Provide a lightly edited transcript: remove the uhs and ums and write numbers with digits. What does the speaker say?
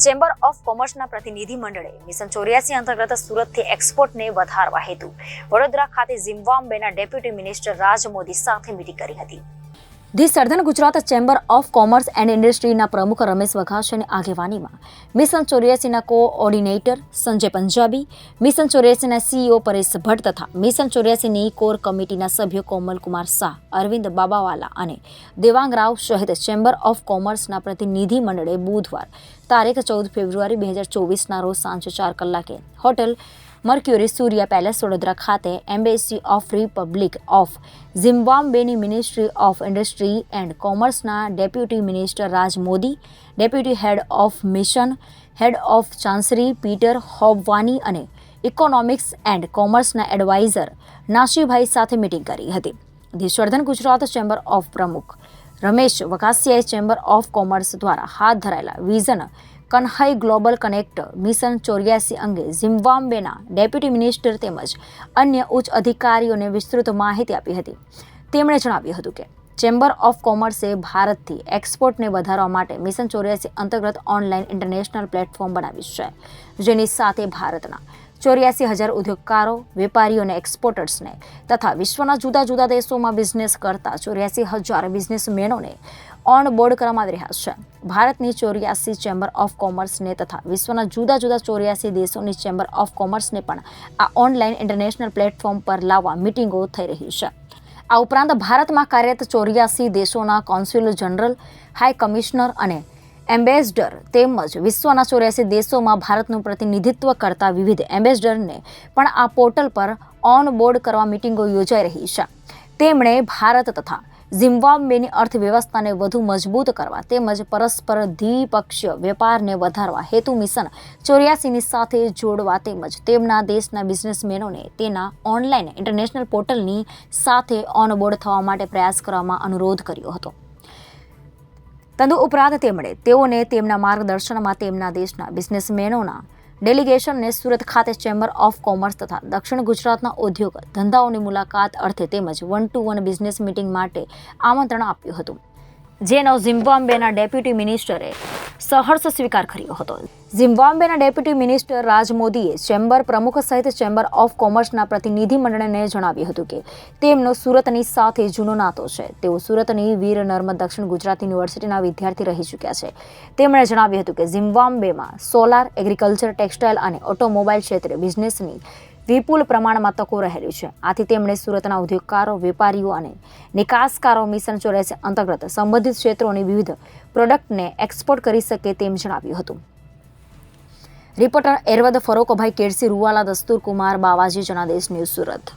Chamber of કોમર્સના પ્રતિનિધિ મંડળે mission 84 અંતર્ગત સુરતથી એક્સપોર્ટને વધારવા હેતુ વડોદરા ખાતે ઝિમ્બાબ્વેના ડેપ્યુટી મિનિસ્ટર રાજ મોદી સાથે મીટિંગ કરી હતી. The southern Gujarat chamber of commerce and ઇન્ડસ્ટ્રીના પ્રમુખ રમેશ વઘાસિયાની આગેવાનીમાં મિશન 84ના કોઓર્ડિનેટર સંજય પંજાબી, મિશન 84ના સીઈઓ પરેશ ભટ્ટ તથા મિશન 84ની કોર કમિટીના સભ્યો કોમલ કુમાર શાહ, અરવિંદ બાબાવાલા અને દેવાંગ રાવ સહિત ચેમ્બર ઓફ કોમર્સના પ્રતિનિધિ મંડળે બુધવાર તારીખ 14 ફેબ્રુઆરી 2024ના રોજ સાંજે 4 કલાકે hotel Mercury Surya palace Vadodara ખાતે એમ્બેસી ઓફ રિપબ્લિક ઓફ ઝિમ્બાબ્વેની મિનિસ્ટ્રી ઓફ ઇન્ડસ્ટ્રી એન્ડ કોમર્સના deputy minister Raj Modi, deputy head of mission, head of chancery Peter Hobwani અને ઇકોનોમિક્સ એન્ડ કોમર્સના એડવાઇઝર નાશીભાઈ સાથે મીટિંગ કરી હતી. The southern Gujarat chamber of પ્રમુખ રમેશ વઘાસિયાએ ચેમ્બર ઓફ કોમર્સ દ્વારા હાથ ધરાયેલા વિઝન કન્હાઈ ગ્લોબલ કનેક્ટ મિશન 84 અંગે ઝિમ્બાબ્વેના ડેપ્યુટી મિનિસ્ટર તેમજ અન્ય ઉચ્ચ અધિકારીઓને વિસ્તૃત માહિતી આપી હતી. તેમણે જણાવ્યું હતું કે ચેમ્બર ઓફ કોમર્સે ભારતથી એક્સપોર્ટને વધારવા માટે મિશન 84 અંતર્ગત ઓનલાઈન ઇન્ટરનેશનલ પ્લેટફોર્મ બનાવ્યું છે, જેની સાથે ભારતના 84,000 ઉદ્યોગકારો, વેપારીઓ અને એક્સપોર્ટર્સને તથા વિશ્વના જુદા જુદા દેશોમાં બિઝનેસ કરતા 84,000 બિઝનેસમેનોને ઓન બોર્ડ કરવામાં આવી રહ્યા છે. ભારતની 84 ચેમ્બર ઓફ કોમર્સને તથા વિશ્વના જુદા જુદા 84 દેશોની ચેમ્બર ઓફ કોમર્સને પણ આ ઓનલાઈન ઇન્ટરનેશનલ પ્લેટફોર્મ પર લાવવા મિટિંગો થઈ રહી છે. આ ઉપરાંત ભારતમાં કાર્યરત 84 દેશોના કોન્સ્યુલ જનરલ, હાઈ કમિશનર અને એમ્બેસડર તેમજ વિશ્વના 84 દેશોમાં ભારતનું પ્રતિનિધિત્વ કરતા વિવિધ એમ્બેસડરને પણ આ પોર્ટલ પર ઓન બોર્ડ કરવા મિટિંગો યોજાઈ રહી છે. તેમણે ભારત તથા ઝિમ્બાબ્વેની અર્થવ્યવસ્થાને વધુ મજબૂત કરવા તેમજ પરસ્પર દ્વિપક્ષીય વેપારને વધારવા હેતુ મિશન 84ની સાથે જોડવા તેમજ તેમના દેશના બિઝનેસમેનોને તેના ઓનલાઈન ઇન્ટરનેશનલ પોર્ટલની સાથે ઓન બોર્ડ થવા માટે પ્રયાસ કરવામાં અનુરોધ કર્યો હતો. તદુ ઉપરાંત તેમણે તેઓને તેમના માર્ગદર્શનમાં તેમના દેશના બિઝનેસમેનોના ડેલિગેશનને સુરત ખાતે ચેમ્બર ઓફ કોમર્સ તથા દક્ષિણ ગુજરાતના ઉદ્યોગ ધંધાઓની મુલાકાત અર્થે તેમજ 1-to-1 બિઝનેસ મીટિંગ માટે આમંત્રણ આપ્યું હતું, જેનો ઝિમ્બાબ્વેના ડેપ્યુટી મિનિસ્ટરે સહર્ષ સ્વીકાર કર્યો હતો. ઝિમ્બાબ્વેના ડેપ્યુટી મિનિસ્ટર રાજ મોદીએ ચેમ્બર પ્રમુખ સહિત ચેમ્બર ઓફ કોમર્સના પ્રતિનિધિ મંડળને જણાવ્યું હતું કે તેમનો સુરતની સાથે જૂનો નાતો છે. તેઓ સુરતની વીર નર્મદ દક્ષિણ ગુજરાત યુનિવર્સિટીના વિદ્યાર્થી રહી ચૂક્યા છે. તેમણે જણાવ્યું હતું કે ઝિમ્બાબ્વેમાં સોલાર, એગ્રીકલ્ચર, ટેક્સટાઇલ અને ઓટોમોબાઈલ ક્ષેત્રે બિઝનેસની વિપુલ પ્રમાણમાં તકો રહેલી છે. આથી તેમણે સુરતના ઉદ્યોગકારો, વેપારીઓ અને નિકાસકારો મિશન 84 અંતર્ગત સંબંધિત ક્ષેત્રોની વિવિધ પ્રોડક્ટને એક્સપોર્ટ કરી શકે તેમ જણાવ્યું હતું. રિપોર્ટર એરવદ ફરોકભાઈ કેરસી, રૂવાલા, દસ્તુર કુમાર, બાવાજી, જનાદેશ ન્યૂઝ, સુરત.